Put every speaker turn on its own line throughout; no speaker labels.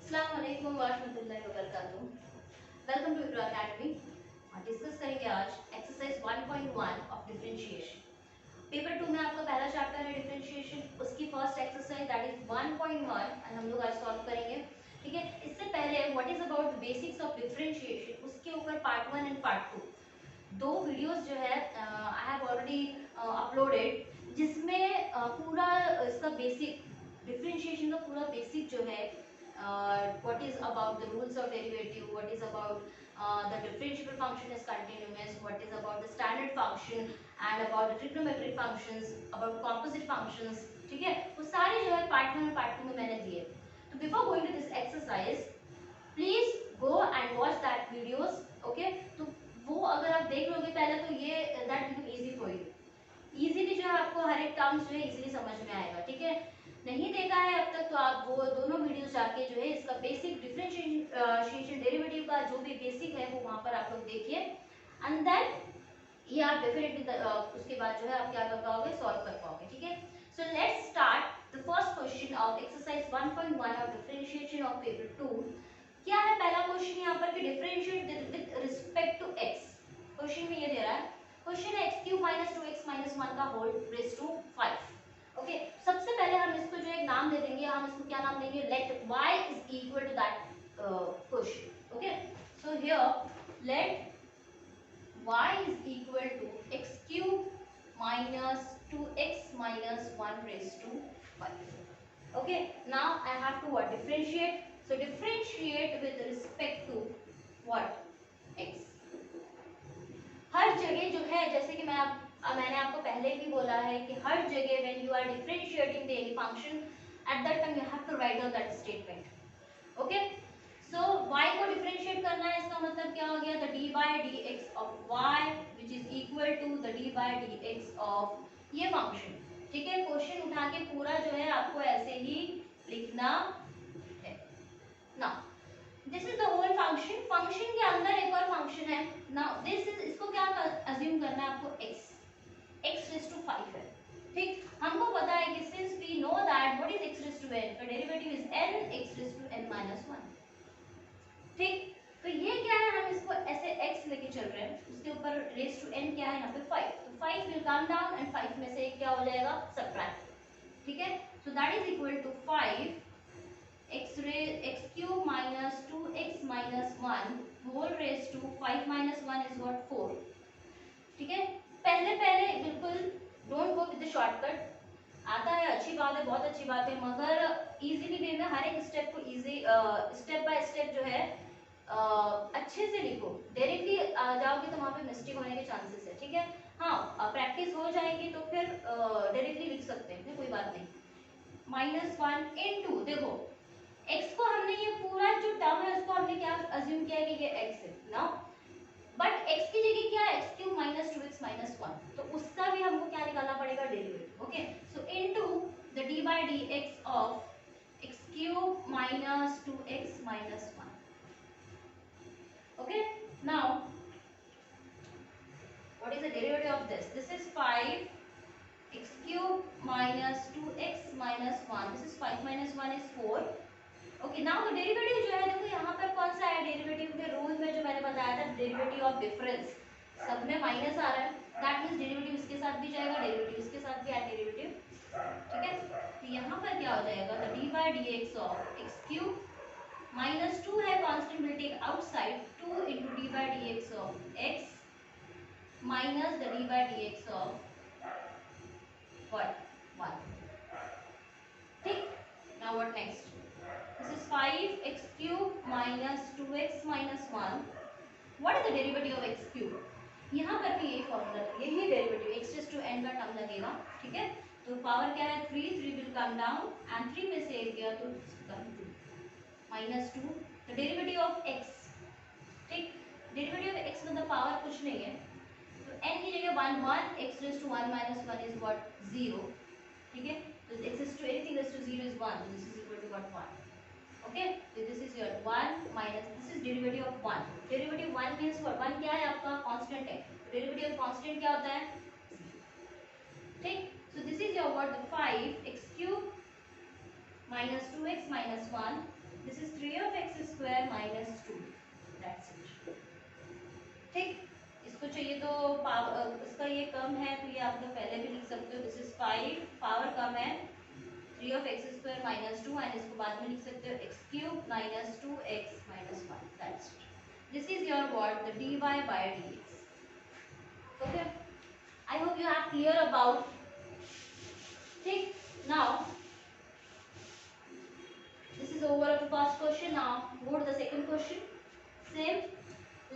अस्सलाम वालेकुम वरहमतुल्लाहि वबरकातुहू। Welcome to Iqra Academy. Discuss करेंगे आज एक्सरसाइज 1.1 ऑफ डिफरेंशिएशन। पेपर 2 में आपका पहला चैप्टर है डिफरेंशिएशन, उसकी first exercise that is 1.1 and हम लोग आज सॉल्व करेंगे। ठीक है, इससे पहले what is about the basics of differentiation, उसके ऊपर पार्ट 1 एंड पार्ट 2 दो वीडियोस जो है आई हैव ऑलरेडी अपलोडेड, जिसमें पूरा इसका बेसिक डिफरेंशिएशन का पूरा बेसिक जो है what is about the rules of derivative, what is about the differentiable function is continuous, what is about the standard function and about the trigonometric functions, about composite functions। ठीक है, वो सारे जो है पार्ट 1 और part 2 में मैंने दिए। तो before going to this exercise please go and watch that videos. Okay, तो वो अगर आप देख लोगे पहले तो ये that become easy for you. Easily जो है आपको हर एक टर्म्स जो है इजीली समझ में आएगा। ठीक है, नहीं देखा है अब तक तो आप वो दोनों वीडियोस जाके जो है इसका बेसिक डिफरेंशिएशन डेरिवेटिव का जो भी बेसिक है वो वहां पर आप लोग देखिए एंड देन ये आप डेफिनेटली उसके बाद जो है आप क्या कर पाओगे, सॉल्व कर पाओगे। ठीक है, so let's start the first question of exercise 1.1 of differentiation of paper 2। क्या है पहला क्वेश्चन यहाँ पर कि differentiate with respect to x। Question में ये दे रहा है, क्वेश्चन है x³ - 2x - 1 का होल रेज टू 5। ओके, सबसे पहले हम इसको जो एक नाम दे देंगे, हम इसको क्या नाम देंगे, let y is equal to that question. Okay, so here let y is equal to x³ - 2x - 1 raised to 5। Okay, now I have to what, differentiate। So differentiate with respect to what, x। हर जगह जो है, जैसे कि मैंने आपको पहले भी बोला है कि हर जगह when you are differentiating the any function at that time you have to write down that statement. Okay, so y को डिफरेंशिएट करना है, इसका मतलब क्या हो गया, the D by D X of y which is equal to the D by D X of ये function. ठीक है, क्वेश्चन उठा के पूरा जो है आपको ऐसे ही लिखना है ना। This is the whole function. Function के अंदर एक और फंक्शन है। नाउ दिस इज, इसको क्या अज्यूम करना है आपको, x रेज़ टू 5 है। ठीक, हमको पता है कि since we know that what is x raise to n, का derivative is n x raise to n - 1। ठीक, तो ये क्या है, हम इसको ऐसे x लेके चल रहे हैं, उसके ऊपर रेज़ टू n क्या है यहाँ पे 5, तो 5 विल कम डाउन एंड 5 में से एक क्या हो जाएगा, सबट्रैक्ट। ठीक है, so that is equal to 5 x³ - 2x - 1 whole raised to 5 - 1 is what, 4। ठीक है, पहले बिल्कुल don't go with the shortcut. आता है अच्छी बात है, बहुत अच्छी बात है, मगर इजीली वे में हर एक स्टेप को इजी स्टेप बाय स्टेप जो है अच्छे से लिखो। डायरेक्टली जाओगे तो वहाँ पे मिस्टेक होने के चांसेस है। ठीक है, हाँ प्रैक्टिस हो जाएगी तो फिर डायरेक्टली लिख सकते हैं, कोई बात नहीं। -1 इनटू, देखो x को हमने ये पूरा जो टर्म है उसको हमने क्या अज्यूम किया कि ये x है ना, बट x की जगह क्या है, x³ - 2x - 1, तो उसका भी हमको क्या निकालना पड़ेगा, derivative. Okay, so into the d by dx of x³ - 2x - 1। Okay, now what is the derivative of this, this is 5 x³ - 2x - 1, this is 5 - 1 is 4। Okay, now the derivative जो है, देखो यहाँ पर कौन सा है डेरिवेटिव के rule में, जो मैंने बताया था डेरिवेटिव ऑफ डिफरेंस, सब में माइनस आ रहा है, दैट मींस डेरिवेटिव इसके साथ भी जाएगा, डेरिवेटिव इसके साथ भी एंड डेरिवेटिव। ठीक है, तो यहाँ पर क्या हो जाएगा, the D by D X of x³ -2 है constant, will take outside 2 into d by dx of x minus the d by dx of what, 1। ठीक, now what next, this is 5x³ - 2x - 1। what is the derivative of x³, यहाँ पर भी यही formula, यही derivative x raise to n का term लगेगा। ठीक है, तो पावर क्या है, 3 विल कम डाउन एंड 3 में से एक गया तो -2, द डेरिवेटिव ऑफ x। ठीक, डेरिवेटिव ऑफ x मतलब पावर कुछ नहीं है, तो n की जगह 1 1, x raise to 1 - 1 is what, 0। ठीक है, तो x raise to anything raise to 0 is 1, this is equal to what, 1। Okay, so this is your 1 minus, this is derivative of 1। derivative 1 means what, 1 क्या है आपका, constant है, derivative of constant क्या होता है, ठीक। so this is your what, 5x³ - 2x - 1, this is 3 of x square minus 2, that's it. ठीक, इसको चाहिए तो पावर इसका ये कम है तो ये आप लोग पहले भी लिख सकते हो, दिस इज 5, पावर कम है 3 of x square minus 2 and इसको बाद में लिख सकते हो x cube minus 2x minus 1, that's it. This is your what, the dy by dx. Okay, I hope you are clear about. ठीक, now this is over of the first question. Now go to the second question. Same,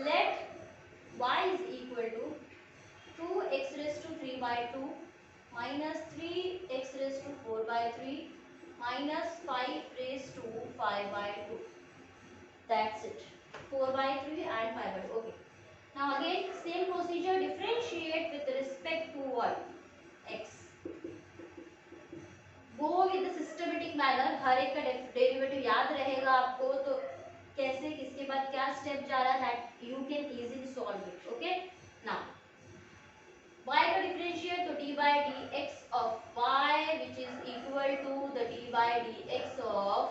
let y is equal to 2x raised to 3 by 2 minus 3x raised to 4 by 3 minus 5 raised to 5 by 2. That's it. 4 by 3 and 5 by 2. Okay. Now again same procedure, differentiate with respect to what? X. Go with the systematic manner. हर एक का derivative याद रहेगा आपको, तो कैसे किसके बाद क्या स्टेप जा रहा है, that you can easily solve it. Okay. Now y का डिफरेंशिएट तो d by dx of y which is equal to the d by dx of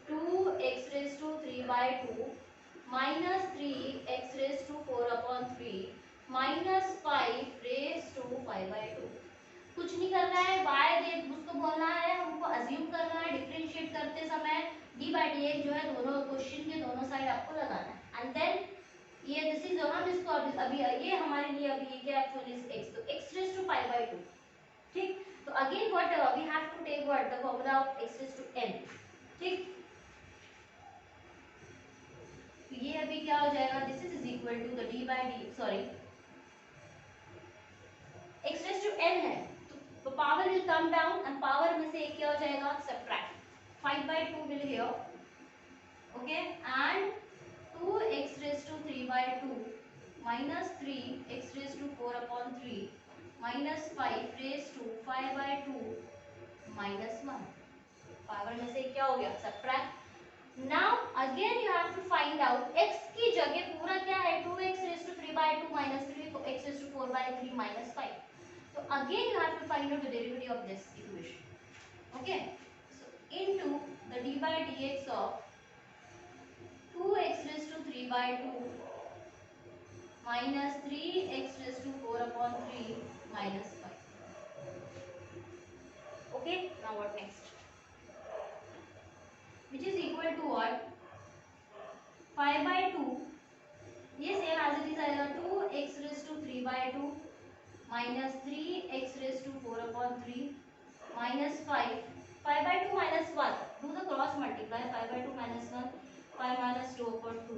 2x raised to 3 by 2 minus 3x raised to 4 upon 3 minus 5 raised to 5 by 2. कुछ नहीं करना है, y दे उसको बोलना है, हमको अज्यूम करना है डिफरेंशिएट करते समय d by dx जो है दोनों क्वेश्चन के दोनों साइड आपको लगाना है एंड देन ये दिस इज हम इसको अभी ये हमारे लिए अभी ये क्या एक्चुअली इज x, तो x raised to 5 by 2. ठीक, तो again what we have to take what the formula of x raised to n. ठीक, तो ये अभी क्या हो जाएगा, this is equal to the d by d, sorry x raised to n है तो power will come down and power में से एक क्या हो जाएगा, subtract 5 by 2 will here. Okay, and 2x raised to 3 by 2 minus 3x raised to 4 upon 3 minus 5 raised to 5 by 2 minus 1. Power में से क्या हो गया, subtract. Now again you have to find out x की जगह पूरा क्या है, 2x raised to 3 by 2 minus 3x raised to 4 by 3 minus 5. So again you have to find out the derivative of this equation. Okay, so into the d by dx of 2x raised to 3 by 2 minus 3x raised to 4 upon 3 minus 5. Okay, now what next? Which is equal to what? 5 by 2. ये same as it is आएगा 2x raised to 3 by 2 minus 3x raised to 4 upon 3 minus 5. 5 by 2 minus 1. Do the cross multiply. 5 by 2 minus 1. 5 minus 2 upon 2.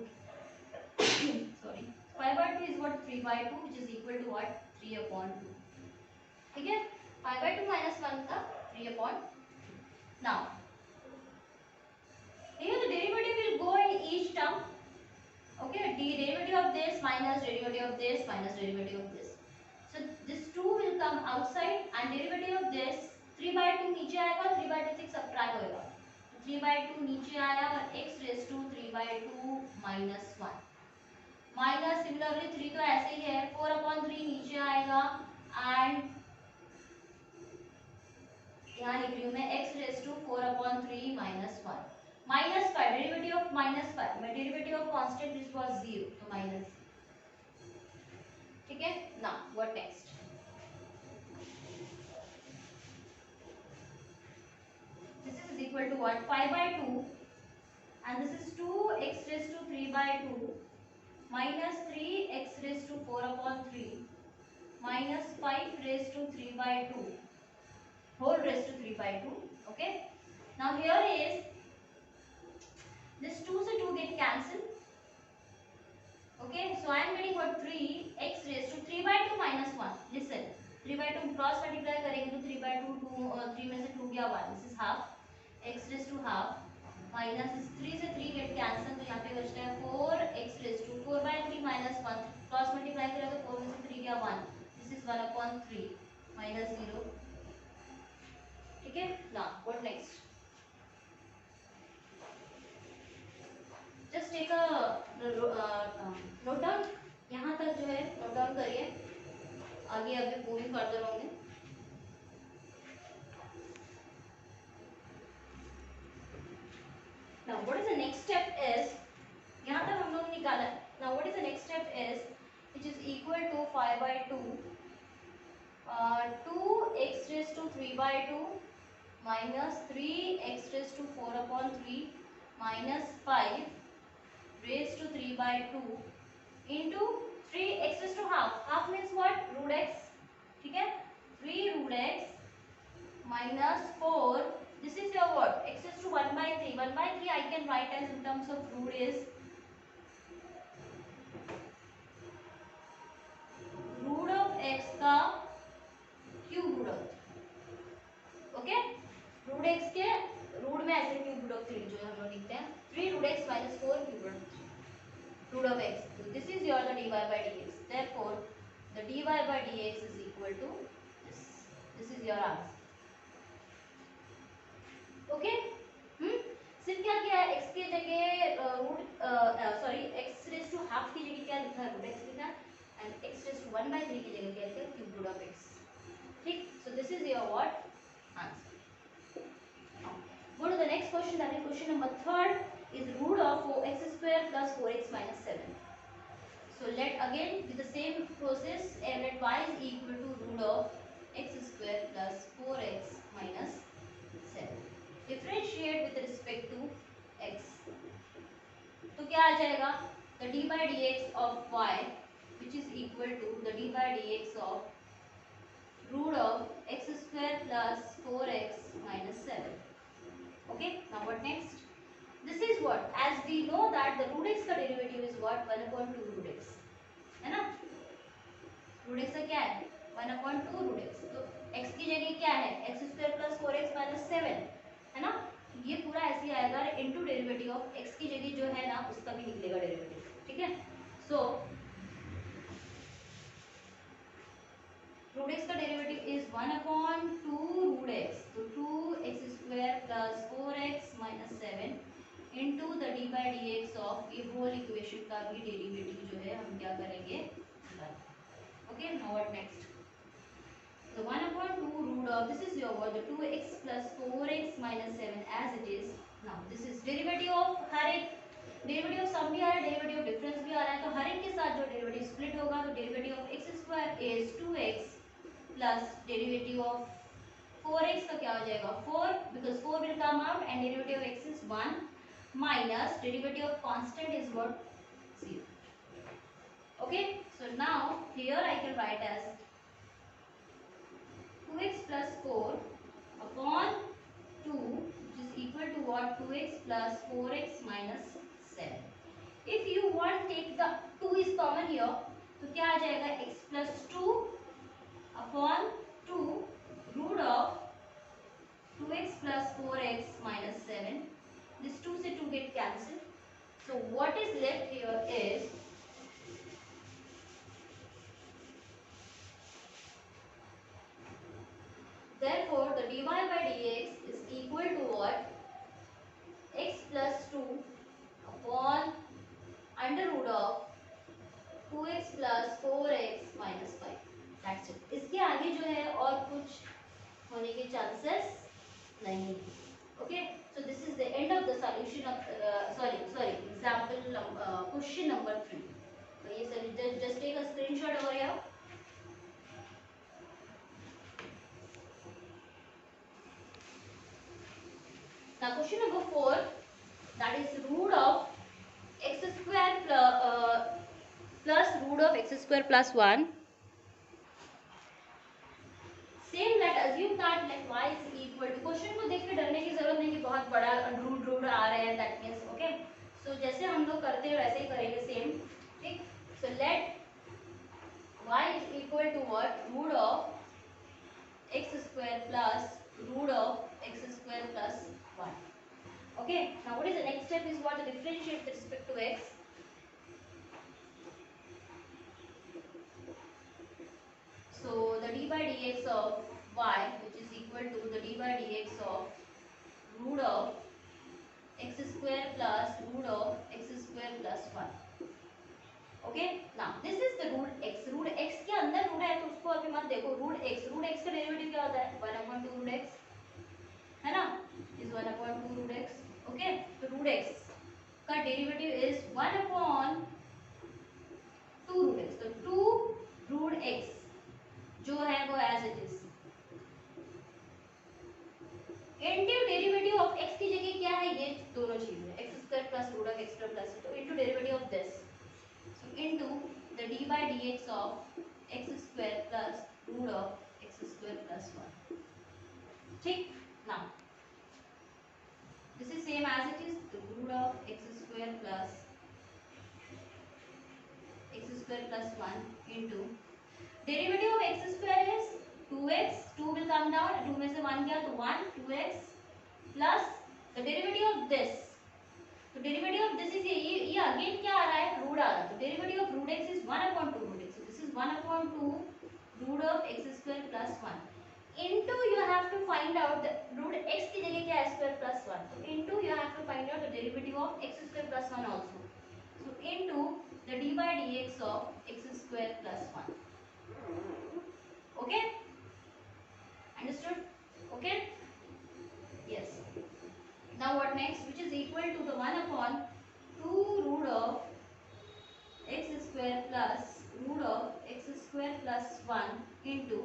Sorry. 5 by 2 is what? 3 by 2, which is equal to what? 3 upon 2. ठीक है? 5 by 2 minus 1 का 3 upon. Now, here the derivative will go in each term. Okay, derivative of this minus derivative of this minus derivative of this. So this 2 will come outside and derivative of this 3 by 2 नीचे आएगा, 3 by 2 से subtract होएगा. 3 by 2 नीचे आया और x raised to 3 by 2 minus 1. Minus similarly 3 तो ऐसे ही है, 4 upon 3 नीचे आएगा and यहाँ लिख रही हूँ मैं x raised to 4 upon 3 minus 1. Minus 5, derivative of minus 5, my derivative of constant which was 0, so minus 0. ठीक है, now what next? This is equal to what? 5 by 2 and this is 2x raised to 3 by 2 minus 3x raised to 4 upon 3 minus 5 raised to 3 by 2 whole raised to 3 by 2. Okay, now here is this 2 से 2 get cancelled. Okay, so I am getting what, 3x raised to 3 by 2 minus 1. Listen, 3 by 2 cross multiply करेंगे तो 3 by 2 3 में से 2 गया 1. This is half, x raised to half minus 3 से 3 get cancelled तो यहाँ पे बचता है 4x raised to 4 by 3 minus 1. Cross multiply करें तो 4 में से 3 गया 1. This is 1 upon 3 minus 0. ठीक है, now what next? Just take a note down. यहाँ तक जो है नोट डाउन करिए, आगे अभी मूविंग फर्दर होंगे. Now now what is the next step is, यहाँ तक हम लोग निकाला. Now what is the next step is, which is equal to 5 by 2 2x raised to 3 by 2 minus 3x raised to 4 upon 3 minus 5 raised to 3 by 2 into 3x raised to half. Half means what? Root x. ठीक है, 3 root x minus 4. This is your what? X raised to 1 by 3. 1 by 3 I can write as in terms of root is root of x का cube root of. Okay, root x के root में ऐसे cube root of 3 जो हम लोग लिखते हैं 3 root x minus 4 cube root of x. So this is your the dy by dx. Therefore the dy by dx is equal to this. This is your answer. Okay? सिर्फ क्या किया है, x की जगह root sorry x raise to half की जगह क्या लिखा है, रूट x लिखा है, and x raise to 1 by 3 की जगह क्या लिखा है, क्यूब रूट ऑफ x. ठीक, so this is your what answer. Now go to the next question, that is question number 3 is root of 4x square plus 4x minus 7. So let again with the same process and let y is equal to root of x square plus 4x minus 7. Differentiate with respect to x. तो क्या आ जाएगा, the d by dx of y which is equal to the d by dx of root of x square plus 4x minus 7. Okay, now what next? This is what, as we know that the root x का derivative is what, 1 upon 2 root x, है ना. root x का क्या है, 1 upon 2 root x. तो x की जगह क्या है, x square plus 4x minus 7, है ना. ये पूरा ऐसे ही आएगा इनटू डेरिवेटिव ऑफ x की जगह जो है ना उसका भी निकलेगा डेरिवेटिव. ठीक है, सो रूट x का derivative is 1 upon 2 root x, तो 2x square plus 4x minus 7 into the D by D X of ये होल इक्वेशन का भी डेरिवेटिव जो है हम क्या करेंगे. Okay, now what next, the 1 upon 2 root of this is your what, the 2x plus 4x minus 7 as it is. Now this is derivative of हर एक derivative of some भी आ रहा है, डेरिवेटिव ऑफ डिफरेंस भी आ रहा है, तो हर एक के साथ जो डेरिवेटिव स्प्लिट होगा तो derivative of x square is 2x plus derivative of 4x का क्या हो जाएगा 4 because 4 will come out and derivative of x is 1 minus derivative of constant is what 0. Okay, so now here I can write as 2x plus 4 upon 2 which is equal to what, 2x plus 4x minus 7. If you want take the 2 is common here तो क्या आ जाएगा, x plus 2 upon 2 root of 2x plus 4x minus 7. This 2 से 2 get cancelled. So what is left here is therefore the dy by dx is equal to what, x plus 2 upon under root of 2x plus 4x minus 5. That's it. इसके आगे जो है और कुछ होने के chances नहीं है. Okay, so this is the end of the solution of example question number 3. So ये just take a screenshot over here. Now question number 4, that is root of x square plus root of x square plus 1. Same, let assume that let y is equal to, question को देख के डरने की जरूरत नहीं कि बहुत बड़ा रूट आ रहे हैं, दैट मीन्स ओके. सो जैसे हम लोग करते हैं वैसे ही करेंगे सेम. ठीक, सो let y is equal to what, root of x square plus root of x square plus 1. Okay, now what is the next step is what, to differentiate with respect to x. So the d by dx of y which is equal to the d by dx of root of x square plus root of x square plus 1. Okay, now this is the root x. root x के अंदर root है तो उसको अभी मत देखो. Root x का derivative क्या होता है, 1 upon 2 root x, है ना, is 1 upon 2 root x. Okay, तो रूट एक्स का derivative is 1 upon 2 root x, तो 2 रूट एक्स जो है वो as it is into derivative of x की जगह क्या है, ये दोनों चीजें x square plus root of x square plus, तो into derivative of this, so into the D by dx of x square plus root of x square plus 1. ठीक, now this is same as it is the root of x square plus 1 into derivative of x square is 2x, 2 will come down, 2 में से 1 गया तो 1, 2x plus the derivative of this, तो derivative of this is ये again क्या आ रहा है, root आ रहा है, तो derivative of root x is 1 upon 2 root x, so this is 1 upon 2 root of x square plus 1 into you have to find out the root x की जगह क्या है, square plus 1, so into you have to find out the derivative of x square plus 1 also, so into the d by dx of x square plus 1. Okay, understood? Okay, yes. Now what next, which is equal to the 1 upon 2 root of x square plus root of x square plus 1 into,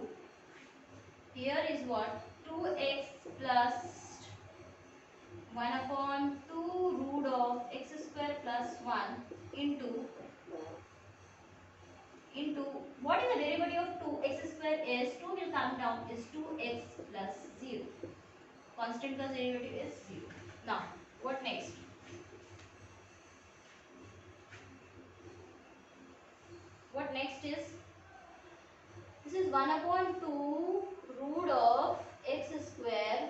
here is what, 2x plus 1 upon 2 root of x square plus 1 into what is the derivative of 2x square is 2 will come down is 2x plus 0. Constant का derivative is 0. Now what next? What next is, this is 1 upon 2 root of x square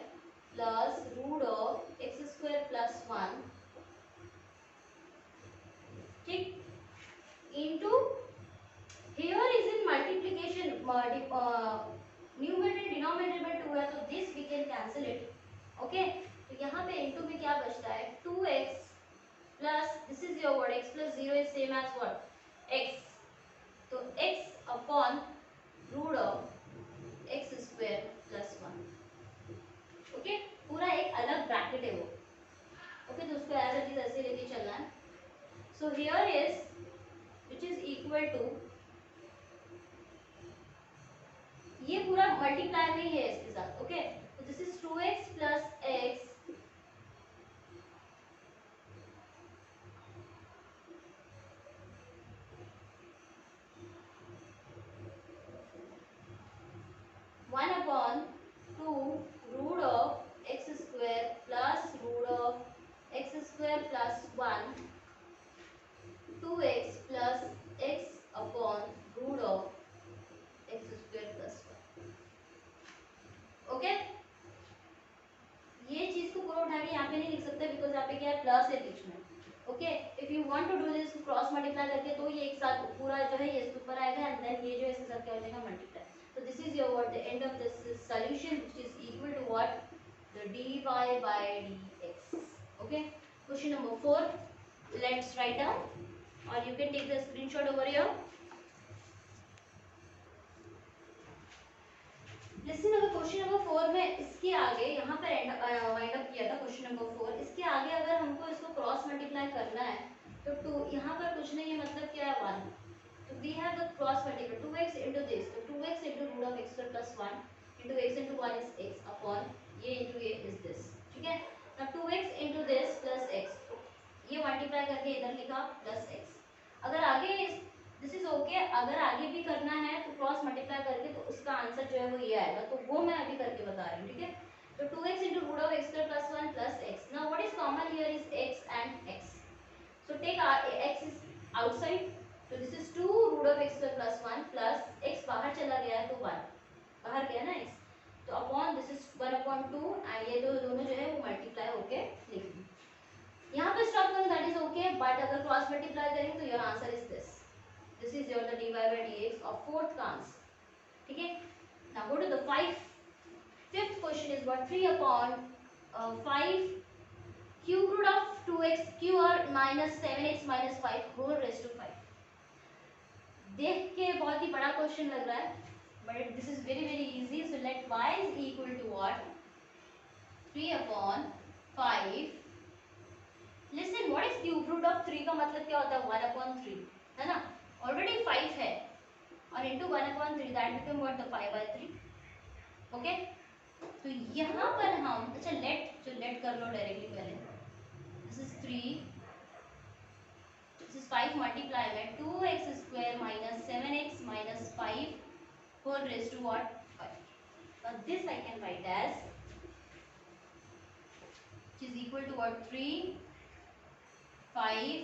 plus root of x square plus 1 ठीक, into, here is in multiplication, numerator denominator में 2 है तो this we can cancel it. Okay, तो यहाँ पे into में क्या बचता है, 2x plus this is your word x plus 0 is same as what, x, तो x upon root of x square plus 1. Okay, पूरा एक अलग ब्रैकेट है वो. Okay, तो उसको एज इट इज ऐसे लेके चलना है. So here is which is equal to, ये पूरा मल्टीप्लाई में ही है इसके साथ. ओके, तो this is 2x plus x one upon 2 root of x square plus root of x square plus 1 2x plus x upon root of x square plus 1. Okay, ये चीज को पूरा उठा के यहाँ पे नहीं लिख सकते बिकॉज यहाँ पे क्या है, प्लस है बीच में. Okay, if you want to do this cross multiply करके तो ये एक साथ पूरा जो है ये इसके ऊपर आएगा एंड देन ये जो है इसके साथ क्या हो जाएगा, मल्टीप्लाई. तो this is your what, the end of this solution which is equal to what, the dy by dx. Okay, question number 4, let's write down or you can take the screenshot over here. Listen, अगर question number 4 में इसके आगे यहाँ पर wind up किया था question number 4, इसके आगे अगर हमको इसको क्रॉस मल्टीप्लाई करना है तो 2 यहाँ पर कुछ नहीं है, मतलब क्या है 1, तो we have the cross multiply 2x into this, तो 2x into root of x square plus 1 into x into 1 is x upon ये into ये is this. ठीक है, now 2x into this plus x, ये मल्टीप्लाई करके इधर लिखा plus x. अगर आगे दिस इज ओके, अगर आगे भी करना है तो क्रॉस मल्टीप्लाई करके तो उसका आंसर जो है वो ये आएगा, तो वो मैं अभी करके बता रही हूँ. ठीक है, तो 2x into root of x square plus 1 plus x. Now what is common here is x and x. So take x is outside, so this is 2 root of x square plus 1 plus x बाहर चला गया है तो 1 बाहर गया ना x, तो upon this is 1 upon 2 and ये दोनों जो है वो मल्टीप्लाई होके लिख दी. यहाँ पे स्टॉप करो, दैट इज ओके, बट अगर क्रॉस मल्टीप्लाई करेंगे तो your answer is this. This is your the dy by dx of fourth का आंसर. ठीक है, now go to the fifth question is what, 3 upon 5 cube root of 2x cube और minus 7x minus 5 whole raise to 5. देख के बहुत ही बड़ा question लग रहा है, but this is very very easy. So let y is equal to what, 3 upon 5 cube root of 3 का मतलब क्या होता है 1/3, है ना। ऑलरेडी 5 है और into 1/3 that become what the 5/3। Okay, तो यहाँ पर हम अच्छा लेट कर लो डायरेक्टली पहले। This is 3, this is 5 multiply में 2x² minus 7x minus 5 whole raised to what 5. Now this I can write as which is equal to what 3 5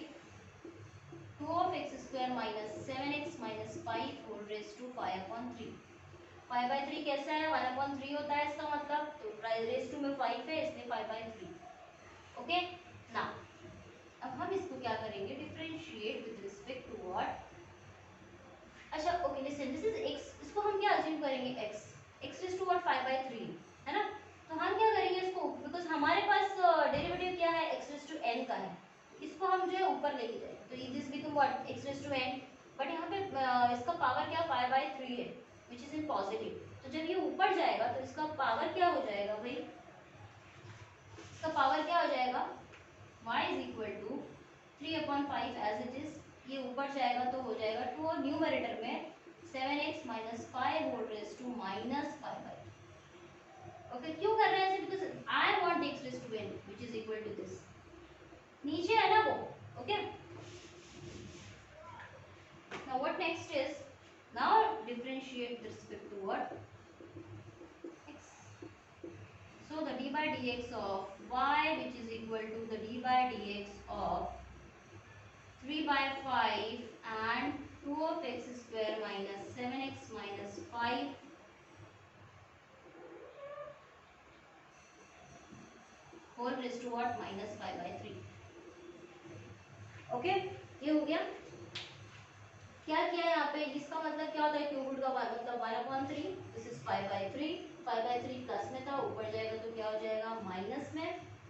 2 of x² minus 7x minus 5 whole raised to 5/3। 5/3 कैसा है 1/3 होता है इसका मतलब, तो raise to में 5 है इसलिए 5/3। ओके, ना अब हम इसको क्या करेंगे differentiate with respect to what. अच्छा okay listen, this is x, इसको हम क्या अज्यूम करेंगे x रेज टू व्हाट 5/3, है ना। तो हम क्या करेंगे इसको, बिकॉज हमारे पास डेरिवेटिव क्या है x रेज टू n का है, इसको हम जो है ऊपर लेके जाएंगे तो this become what x raise to n, but यहाँ पे इसका पावर क्या 5/3 है विच इज इन पॉजिटिव, तो जब ये ऊपर जाएगा तो इसका पावर क्या हो जाएगा भाई, इसका पावर क्या हो जाएगा y is equal to 3/5 as it is, ये ऊपर जाएगा तो हो जाएगा 2 और न्यूमरेटर में 7x minus 5 whole raised to minus 5/3। Okay, क्यों कर रहे हैं ऐसे, because I want x raised to n which is equal to this, नीचे है ना वो। Okay, now what next is, now differentiate with respect to what x, so the d by dx of y which is equal to the d by dx of 3/5 and 2 of x² minus 7x minus 5 whole raised to what minus 5/3। Okay, ये हो गया। क्या किया यहाँ पे, इसका मतलब क्या होता है क्यूब रूट का मतलब 1/3, दिस इज 5/3, 5/3 प्लस में था ऊपर जाएगा तो क्या हो जाएगा माइनस में,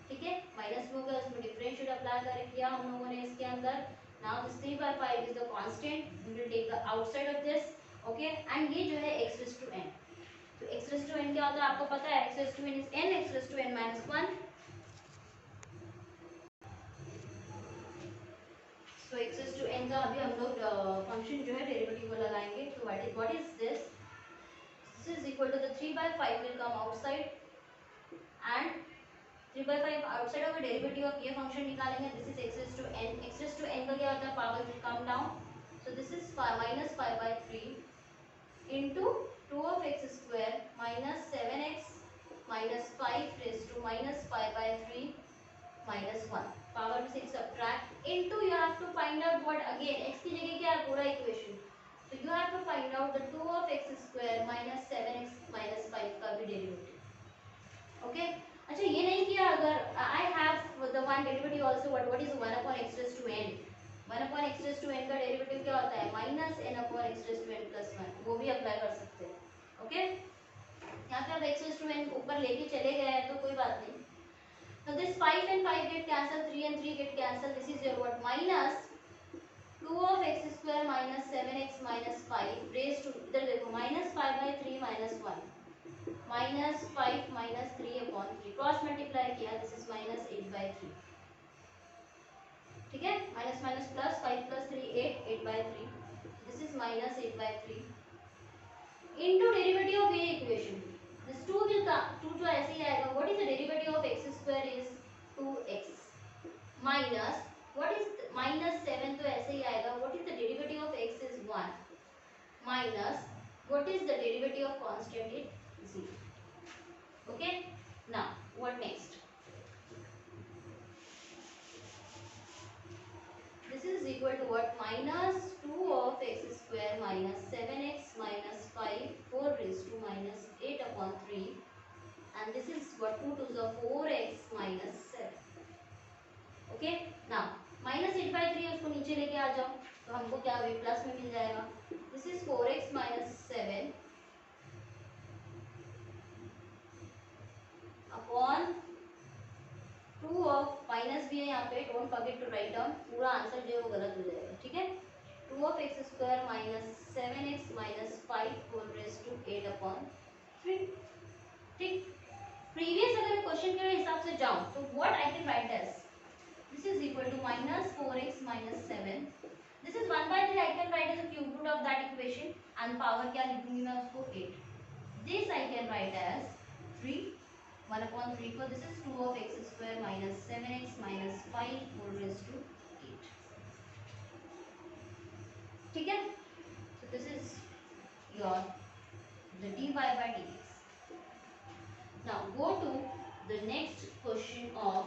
ठीक है माइनस में हो गया, उसमें डिफरेंशिएट अप्लाई कर किया हम लोगों ने इसके अंदर। Now this 3/5 is the constant, we will take the outside of this. Okay, and ये जो है x रेज़ टू n, तो x रेज़ टू n क्या होता है आपको पता है, x raise to n is n x raise to n minus 1। तो x रेज़ टू n का अभी हम लोग फंक्शन जो है डेरिवेटिव को लगाएंगे, तो what is this, this is equal to the 3/5 will come outside and 3/5 outside of the derivative of ये function निकालेंगे, this is x raised to n, x raised to n का क्या होता है power will come down, so this is minus 5/3 into 2 of x square minus 7x minus 5 raised to minus 5/3 minus 1, power में से subtract into you have to find out what again x की जगह क्या है पूरा equation, so you have to find out the 2 of x square minus 7x minus 5 का भी derivative. Okay, अच्छा ये नहीं किया, अगर I have the one derivative also, what is 1 upon x raised to n, 1 upon x raised to n का derivative क्या होता है minus n upon x raised to n plus 1, वो भी अप्लाई कर सकते हैं। ओके, यहाँ पे अब x raised to n ऊपर लेके चले गए हैं तो कोई बात नहीं, so this 5 and 5 get cancelled, 3 and 3 get cancelled, this is your what minus 2 of x square minus 7x minus 5 raised to, इधर देखो minus 5/3 minus 1 minus 5 minus 3 upon 3, cross multiply किया, this is minus 8/3, ठीक है minus minus plus 5 plus 3 8, 8/3, this is minus 8/3 into derivative of ये equation, this 2 will come, 2 तो ऐसे ही आएगा, what is the derivative of x square is 2x minus what is minus 7 तो ऐसे ही आएगा, what is the derivative of x is 1 minus what is the derivative of constant is 0। okay, now what next, this is equal to what minus 2 of x square minus 7x minus 5 4 raised to minus 8 upon 3 and this is what 2 to the 4x minus 7। Okay, now minus 8/3 उसको नीचे लेके आ जाओ तो हमको क्या way plus में मिल जाएगा, this is 4x minus 7 upon 2 of minus भी है यहाँ पे, don't forget to write down, पूरा आंसर जो है वो गलत हो जाएगा, ठीक है 2 of x square minus 7x minus 5 whole raised to 8 upon 3। ठीक, प्रीवियस अगर क्वेश्चन के हिसाब से जाऊं तो what I can write as, this is equal to minus equation and power क्या लिखूंगी मैं उसको 8. This I can write as 3 1/3 को दिस इज 2 of x square minus 7x minus 5 whole raised to 8. ठीक है, so this is your the dy by dx. Now go to the next question of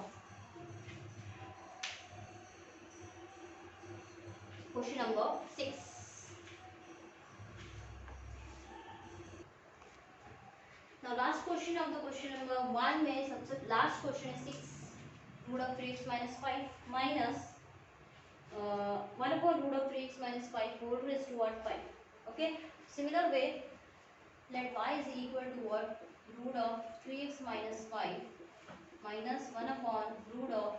question number 6. Now last question of the question number 1 में सबसे last question है 6 root of 3x minus 5 minus 1 upon root of 3x minus 5 whole raised to what 5. Okay, similar way let y is equal to what root of 3x minus 5 minus 1 upon root of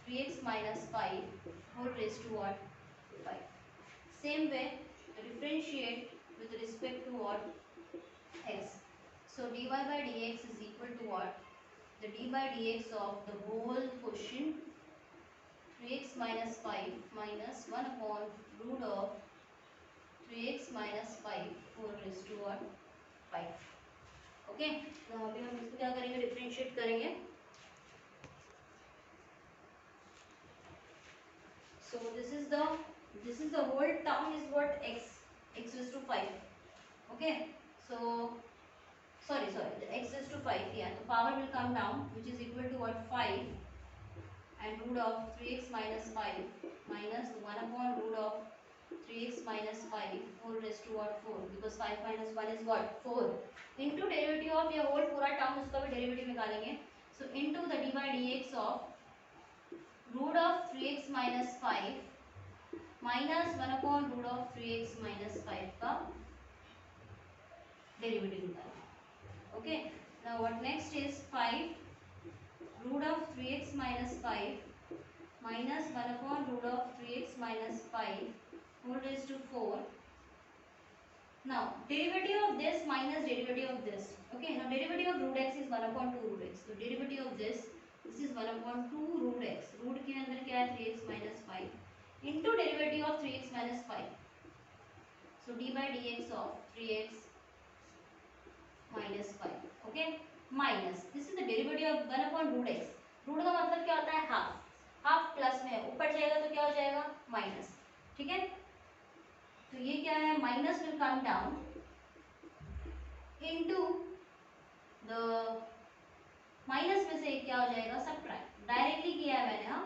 3x minus 5 whole raised to what 5. Same way differentiate with respect to what x. So dy by dx is equal to what? The d by dx of the whole quotient 3x minus 5 minus 1 upon root of 3x minus 5 whole raised to what? 5. Okay? तो अभी हम इसको क्या करेंगे? Differentiate करेंगे. So this is the whole term is what x raised to 5. Okay? So sorry the x raised to 5 here, the power will come down which is equal to what 5 and root of 3x minus 5 minus 1 upon root of 3x minus 5 whole raised to what 4 because 5 minus 1 is what 4 into derivative of ये whole पूरा term उसका भी derivative निकालेंगे. So into the d by dx of root of 3x minus 5 minus 1 upon root of 3x minus 5 का derivative निकालेंगे. Okay, now what next is 5 root of 3x minus 5 minus 1 upon root of 3x minus 5 whole raised to 4. Now derivative of this minus derivative of this. Okay, now derivative of root x is 1 upon 2 root x. So derivative of this is 1 upon 2 root x. Root के अंदर क्या है 3x minus 5 into derivative of 3x minus 5. So d by dx of 3x minus 5. Okay, minus this is the derivative of 1 upon root x. Root का मतलब क्या होता है half. Half plus में ऊपर जाएगा तो क्या हो जाएगा माइनस. ठीक है, तो ये क्या है minus will come down into the minus में से क्या हो जाएगा सबट्रैक्ट. डायरेक्टली किया है मैंने. हाँ,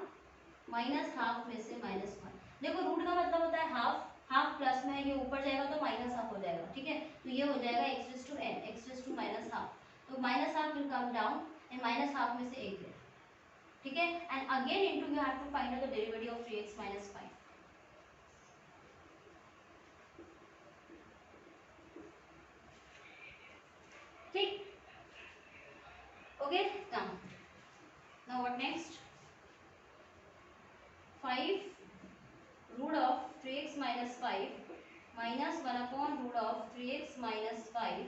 माइनस हाफ में से माइनस 1. देखो रूट का मतलब होता है हाफ. हाफ प्लस में है, ये ऊपर जाएगा तो माइनस हाफ हो जाएगा. ठीक है, तो ये हो जाएगा x raise to n, x raise to minus half. तो minus half will come down and minus half में से एक है. ठीक है, and again into you have to find out the derivative of 3x minus 5. ठीक, okay. now what next? 5 root of 3x minus 5 minus 1 upon root of 3x minus 5.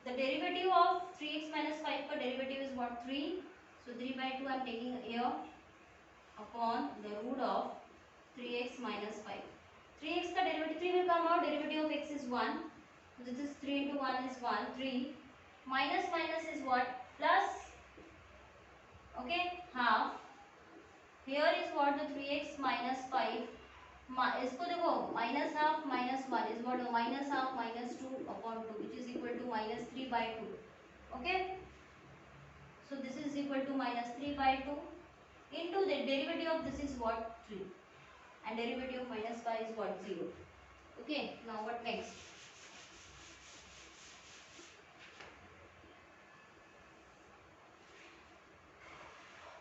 The derivative of 3x minus 5 का derivative is what 3. So 3 by 2 I am taking here upon the root of 3x minus 5. 3x का derivative 3 will come out. Derivative of x is 1. So this is 3 into 1 is 1. 3 minus minus is what plus. Okay, half. Here is what the 3x minus 5. इसको देखो minus half minus 1 is what minus half minus 2 upon 2 which is equal to minus 3 by 2. Okay, so this is equal to minus 3 by 2 into the derivative of this is what 3 and derivative of minus 5 is what 0. Okay, now what next?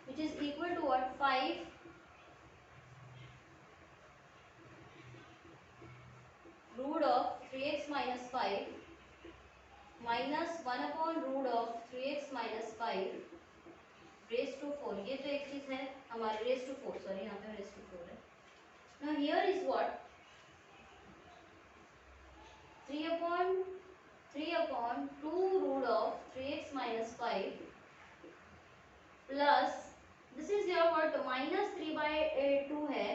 Which is equal to what 5 root of 3x minus 5 minus 1 upon root of 3x minus 5 raised to 4. ये तो एक चीज है हमारे raised to 4. Sorry, यहाँ पे raised to 4 है. Now here is what 3 upon 2 root of 3x minus 5 plus this is your what minus 3 by 2 है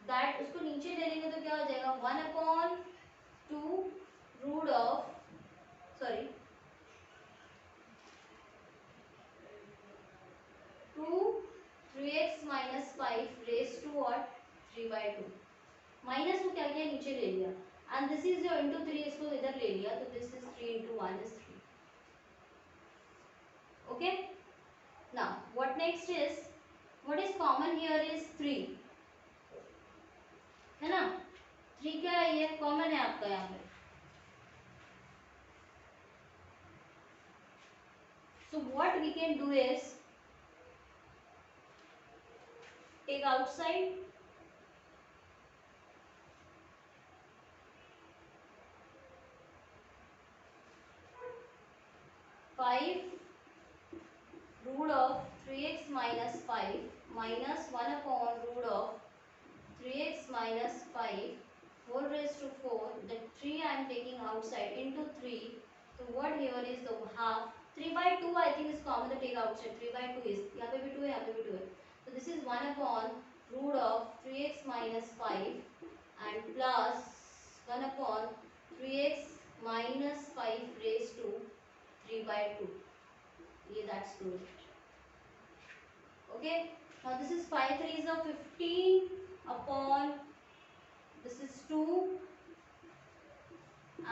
दैट उसको नीचे ले लेंगे तो क्या हो जाएगा 1/2 root of sorry 2 3x minus 5 raise to what 3/2 minus को क्या किया नीचे ले लिया and this is your into 3 इसको इधर ले लिया तो this is 3 into 1 is 3. Okay, now what next is what is common here is 3 है ना 3 क्या है ये कॉमन है आपका यहाँ पे so what we can do is take outside 5 root of 3x minus 5 minus 1 upon root of 3x minus 5 whole raised to 4. The 3 I am taking outside into 3. So what here is the half 3/2 I think is common to take outside 3/2 is यहाँ पे भी 2 है यहाँ पे भी 2 है so this is 1 upon root of 3x minus 5 and plus 1 upon 3x minus 5 raised to 3/2. Yeah, that's good. Okay, now this is 5 3s of 15 upon this is 2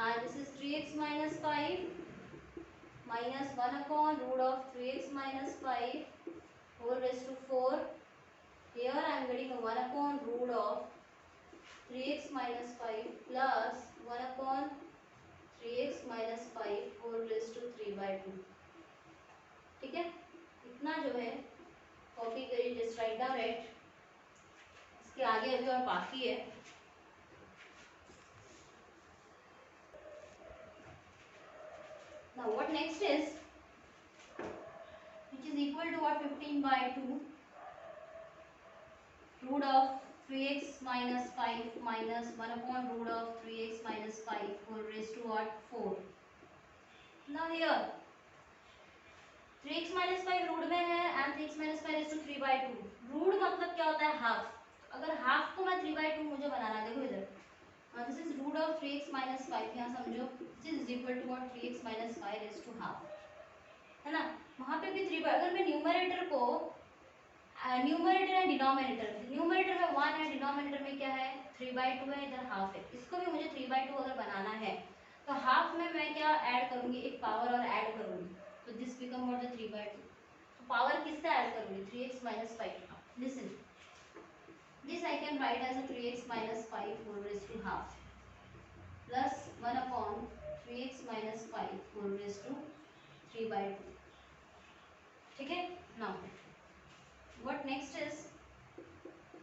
and this is 3x minus 5 minus 1 upon root of 3x minus 5 whole raised to 4. Here I am getting a 1 upon root of 3x minus 5 plus 1 upon 3x minus 5 whole raised to 3/2. ठीक है, इतना जो है copy करिए just write down it इसके आगे अभी और बाकी है now what next is which is equal to what 15/2 root of 3x minus 5 minus 1 upon root of 3x minus 5 whole raised to what 4. now here 3x minus 5 root में है and 3x minus 5 raised to 3/2 root मतलब क्या होता है half अगर half को मैं 3/2 मुझे बनाना देखो इधर this is root of 3x minus 5 यहाँ समझो this is equal to what 3x minus 5 raised to half है ना वहाँ पे भी 3 अगर मैं न्यूमरेटर को न्यूमरेटर है न्यूमरेटर में 1 है डिनोमिनेटर में क्या है 3/2 है इधर हाफ है इसको भी मुझे 3/2 अगर बनाना है तो हाफ में मैं क्या ऐड करूंगी एक पावर और ऐड करूंगी तो दिस बिकम व्हाट द 3/2 तो पावर किससे ऐड करूंगी 3x minus 5 listen this I can write as a 3x minus 5 whole raised to half plus 1 upon 3x minus 5 whole raised to 3/2 ठीक है now what next is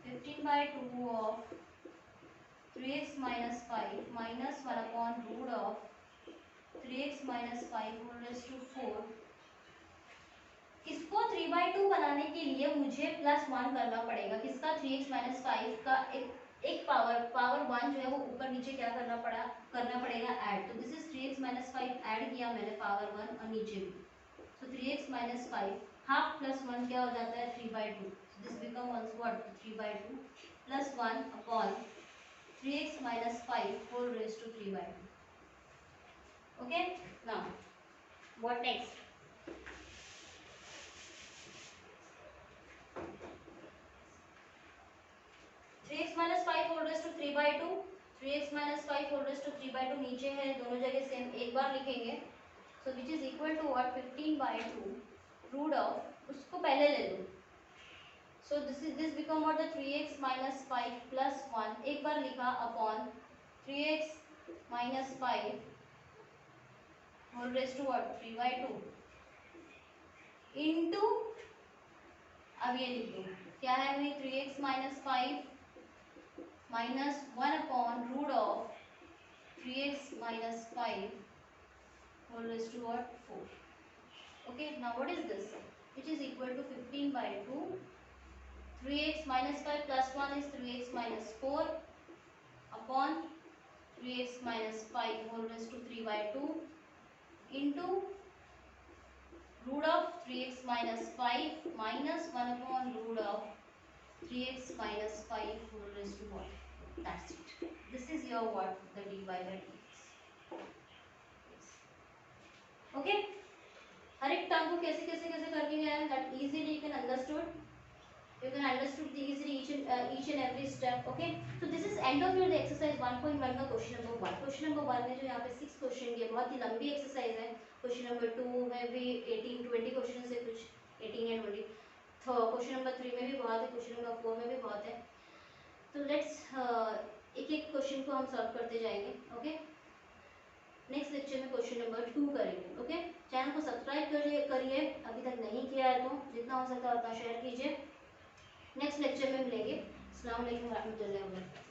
15/2 of 3x minus 5 minus 1 upon root of 3x minus 5 whole raised to 4 इसको 3/2 बनाने के लिए मुझे +1 करना पड़ेगा किसका 3x minus 5 का एक पावर 1 जो है वो ऊपर नीचे क्या करना पड़ेगा ऐड तो this is 3x minus 5 add किया मैंने पावर 1 और नीचे भी so 3x minus 5 half plus 1 क्या हो जाता है 3/2 so this become once what 3/2 plus 1 upon 3x minus 5 whole raised to 3/2. Okay, now what next 3x minus 5 whole raised to 3/2 3x minus 5 whole raised to 3/2 नीचे है दोनों जगह same एक बार लिखेंगे so which is equal to what 15/2 root of उसको पहले ले लो so this become what the 3x minus 5 plus 1 एक बार लिखा upon 3x minus 5 whole raised to what 3/2 into अब ये लिख दो क्या है वही 3x minus 5 minus 1 upon root of 3x minus 5 whole raised to what 4. Okay, now what is this which is equal to 15/2 3x minus 5 plus 1 is 3x minus 4 upon 3x minus 5 whole raised to 3/2 into root of 3x minus 5 minus 1 upon root of 3x minus 5 whole raised to what? That's it. This is your what? The dy by dx. Okay? हर एक term को कैसे कैसे कैसे करके गया है, that easily you can understood. You can understood easily each and every step. Okay, so this is end of your the exercise 1.1 का question number 1. Question number 1 में जो यहाँ पे 6 क्वेश्चन के बहुत ही लंबी एक्सरसाइज है. क्वेश्चन नंबर 2 में भी 18-20 क्वेश्चन है, कुछ 18 या 20. तो क्वेश्चन नंबर 3 में भी बहुत है, क्वेश्चन नंबर 4 में भी बहुत है. तो लेट्स एक एक क्वेश्चन को हम सॉल्व करते जाएंगे. ओके, नेक्स्ट लेक्चर में क्वेश्चन नंबर 2 करेंगे. ओके, चैनल को सब्सक्राइब करिए अभी तक नहीं किया है तो, जितना हो सकता है उतना शेयर कीजिए. नेक्स्ट लेक्चर में मिलेंगे. अस्सलाम वालेकुम रहमतुल्लाहि व बरकातहू.